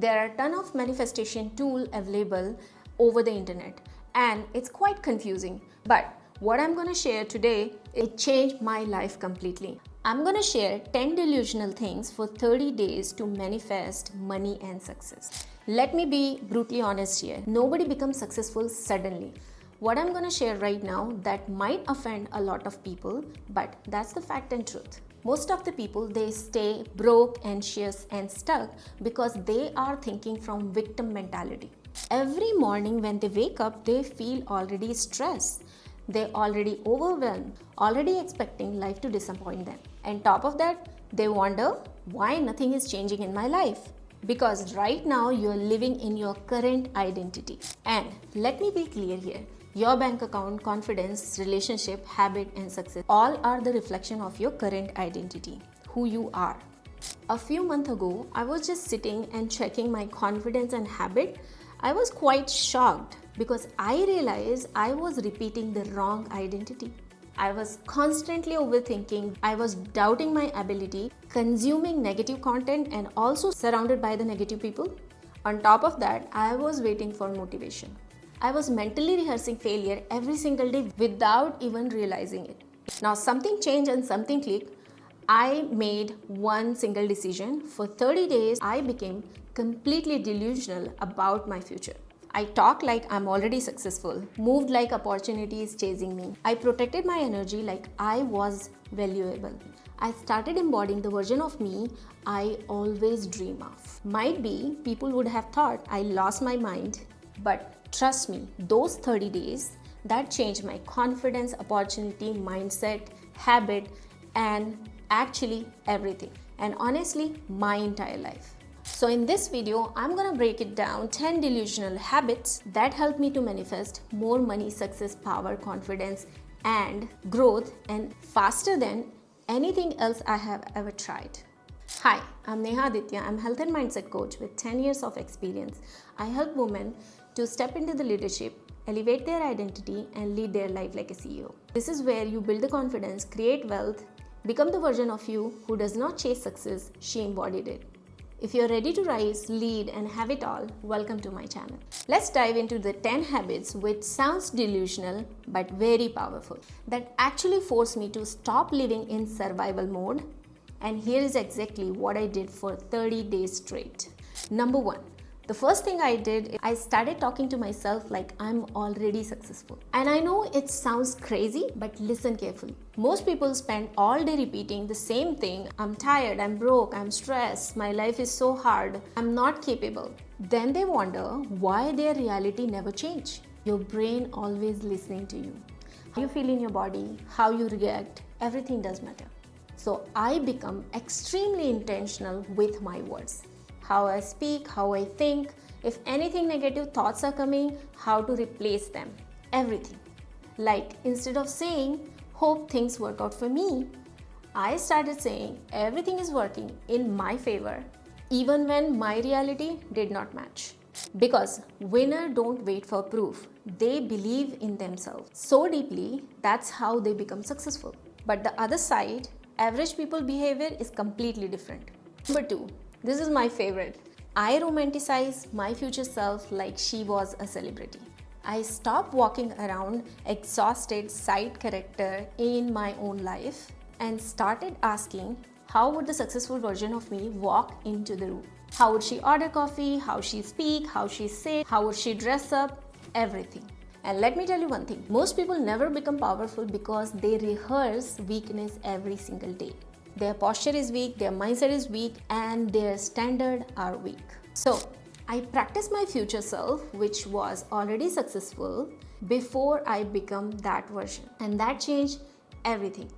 There are a ton of manifestation tools available over the internet and it's quite confusing. But what I'm going to share today, it changed my life completely. I'm going to share 10 delusional things for 30 days to manifest money and success. Let me be brutally honest here. Nobody becomes successful suddenly. What I'm going to share right now that might offend a lot of people, but that's the fact and truth. Most of the people, they stay broke, anxious and stuck because they are thinking from victim mentality. Every morning when they wake up, they feel already stressed. They're already overwhelmed, already expecting life to disappoint them. And top of that, they wonder why nothing is changing in my life. Because right now you're living in your current identity. And let me be clear here. Your bank account, confidence, relationship, habit and success all are the reflection of your current identity, who you are. A few months ago, I was just sitting and checking my confidence and habit. I was quite shocked because I realized I was repeating the wrong identity. I was constantly overthinking, I was doubting my ability, consuming negative content and also surrounded by the negative people. On top of that, I was waiting for motivation. I was mentally rehearsing failure every single day without even realizing it. Now something changed and something clicked. I made one single decision. For 30 days, I became completely delusional about my future. I talked like I'm already successful, moved like opportunities chasing me. I protected my energy like I was valuable. I started embodying the version of me I always dream of. Might be people would have thought I lost my mind, but trust me, those 30 days, that changed my confidence, opportunity, mindset, habit, and actually everything. And honestly, my entire life. So in this video, I'm gonna break it down 10 delusional habits that help me to manifest more money, success, power, confidence, and growth and faster than anything else I have ever tried. Hi, I'm Neha Aditya. I'm health and mindset coach with 10 years of experience. I help women to step into the leadership, elevate their identity, and lead their life like a CEO. This is where you build the confidence, create wealth, become the version of you who does not chase success, she embodied it. If you're ready to rise, lead, and have it all, welcome to my channel. Let's dive into the 10 habits which sounds delusional but very powerful that actually force me to stop living in survival mode. And here is exactly what I did for 30 days straight. Number 1. The first thing I did, I started talking to myself like I'm already successful. And I know it sounds crazy, but listen carefully. Most people spend all day repeating the same thing. I'm tired, I'm broke, I'm stressed, my life is so hard, I'm not capable. Then they wonder why their reality never changed. Your brain always listening to you. How you feel in your body, how you react, everything does matter. So I become extremely intentional with my words. How I speak, how I think, if anything negative thoughts are coming, how to replace them, everything. Like instead of saying, hope things work out for me, I started saying everything is working in my favor, even when my reality did not match. Because winners don't wait for proof, they believe in themselves so deeply, that's how they become successful. But the other side, average people behavior is completely different. Number 2. This is my favorite. I romanticize my future self like she was a celebrity. I stopped walking around exhausted side character in my own life and started asking how would the successful version of me walk into the room? How would she order coffee? How she speak? How she say? How would she dress up? Everything. And let me tell you one thing. Most people never become powerful because they rehearse weakness every single day. Their posture is weak, their mindset is weak, and their standards are weak. So, I practiced my future self, which was already successful, before I become that version. And that changed everything.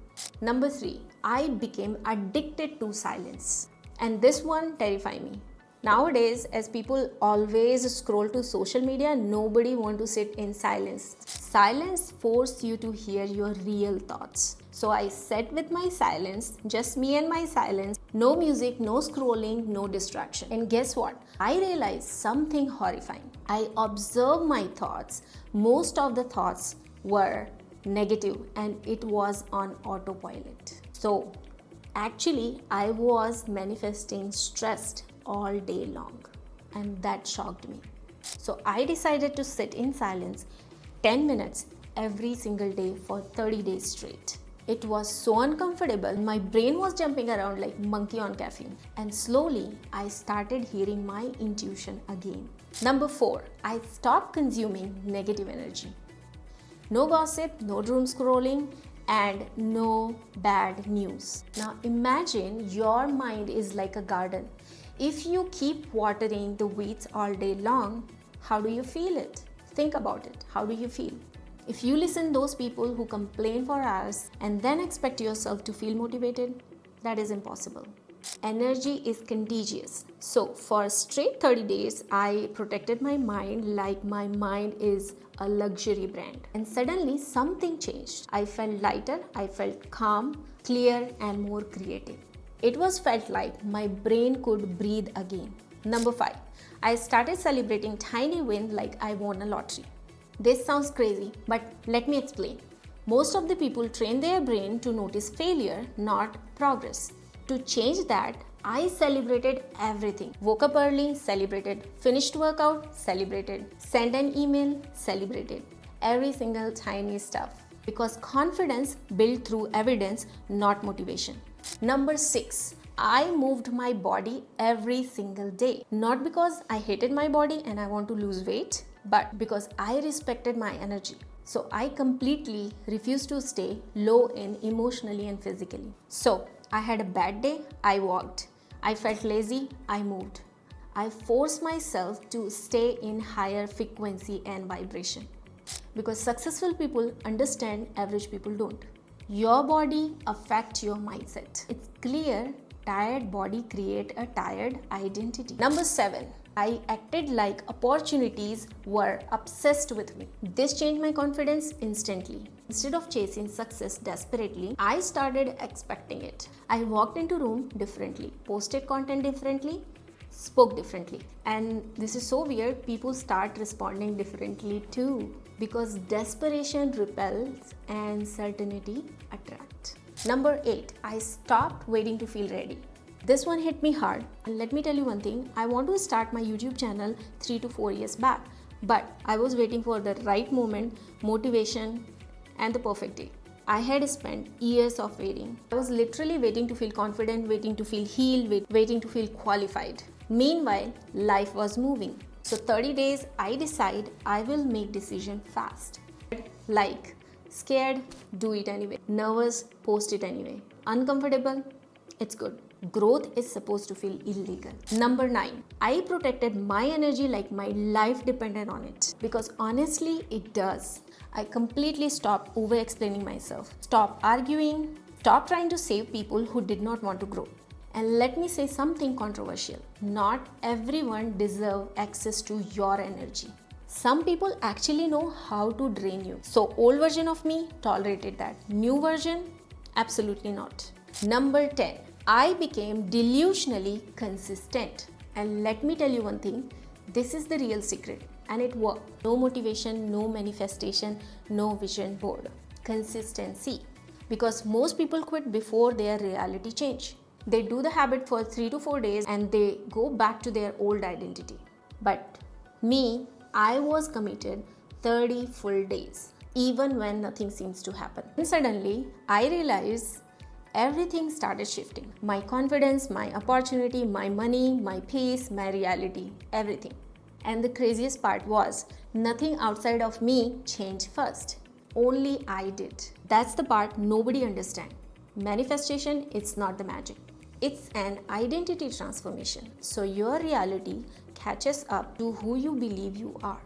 Number 3, I became addicted to silence. And this one terrified me. Nowadays, as people always scroll to social media, nobody wants to sit in silence. Silence forces you to hear your real thoughts. So I sat with my silence, just me and my silence, no music, no scrolling, no distraction. And guess what? I realized something horrifying. I observed my thoughts. Most of the thoughts were negative and it was on autopilot. So actually, I was manifesting stressed all day long. and that shocked me. So I decided to sit in silence 10 minutes every single day for 30 days straight. It was so uncomfortable. My brain was jumping around like monkey on caffeine. And slowly, I started hearing my intuition again. Number 4, I stopped consuming negative energy. No gossip, no doom scrolling, and no bad news. Now imagine your mind is like a garden. If you keep watering the weeds all day long, how do you feel it? Think about it. How do you feel? If you listen to those people who complain for hours and then expect yourself to feel motivated, that is impossible. Energy is contagious. So for straight 30 days, I protected my mind like my mind is a luxury brand. And suddenly something changed. I felt lighter, I felt calm, clear, and more creative. It was felt like my brain could breathe again. Number 5, I started celebrating tiny wins like I won a lottery. This sounds crazy, but let me explain. Most of the people train their brain to notice failure, not progress. To change that, I celebrated everything. Woke up early, celebrated. Finished workout, celebrated. Sent an email, celebrated. Every single tiny stuff. Because confidence built through evidence, not motivation. Number 6, I moved my body every single day. Not because I hated my body and I want to lose weight, but because I respected my energy. So I completely refused to stay low in emotionally and physically. So I had a bad day, I walked. I felt lazy, I moved. I forced myself to stay in higher frequency and vibration. Because successful people understand, average people don't. Your body affects your mindset. It's clear, tired body create a tired identity. Number 7, I acted like opportunities were obsessed with me. This changed my confidence instantly. Instead of chasing success desperately, I started expecting it. I walked into room differently, posted content differently, spoke differently. And this is so weird, people start responding differently too. Because desperation repels and certainty attracts. Number 8, I stopped waiting to feel ready. This one hit me hard, and let me tell you one thing, I want to start my YouTube channel 3 to 4 years back, but I was waiting for the right moment, motivation, and the perfect day. I had spent years of waiting. I was literally waiting to feel confident, waiting to feel healed, waiting to feel qualified. Meanwhile, life was moving. So 30 days, I decide I will make decision fast. Like, scared, do it anyway. Nervous, post it anyway. Uncomfortable, it's good. Growth is supposed to feel illegal. Number 9, I protected my energy like my life depended on it. Because honestly, it does. I completely stopped over-explaining myself. Stop arguing. Stop trying to save people who did not want to grow. And let me say something controversial. Not everyone deserves access to your energy. Some people actually know how to drain you. So old version of me tolerated that. New version, absolutely not. Number 10, I became delusionally consistent. And let me tell you one thing, this is the real secret. And it worked. No motivation, no manifestation, no vision board. Consistency. Because most people quit before their reality change. They do the habit for 3 to 4 days and they go back to their old identity. But me, I was committed 30 full days, even when nothing seems to happen. And suddenly, I realized everything started shifting. My confidence, my opportunity, my money, my peace, my reality, everything. And the craziest part was, nothing outside of me changed first. Only I did. That's the part nobody understands. Manifestation, it's not the magic. It's an identity transformation. So your reality catches up to who you believe you are.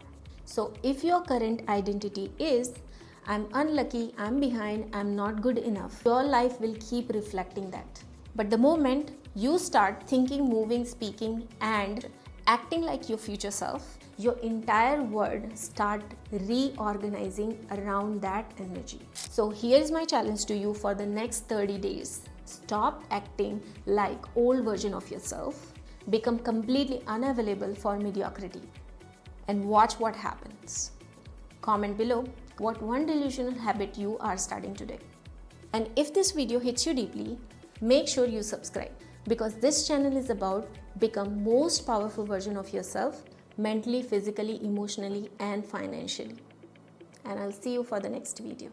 So if your current identity is, I'm unlucky, I'm behind, I'm not good enough, your life will keep reflecting that. But the moment you start thinking, moving, speaking, and acting like your future self, your entire world start reorganizing around that energy. So here's my challenge to you for the next 30 days. Stop acting like old version of yourself. Become completely unavailable for mediocrity. And watch what happens. Comment below what one delusional habit you are starting today. And if this video hits you deeply, make sure you subscribe. because this channel is about become most powerful version of yourself mentally, physically, emotionally and financially. And I'll see you for the next video.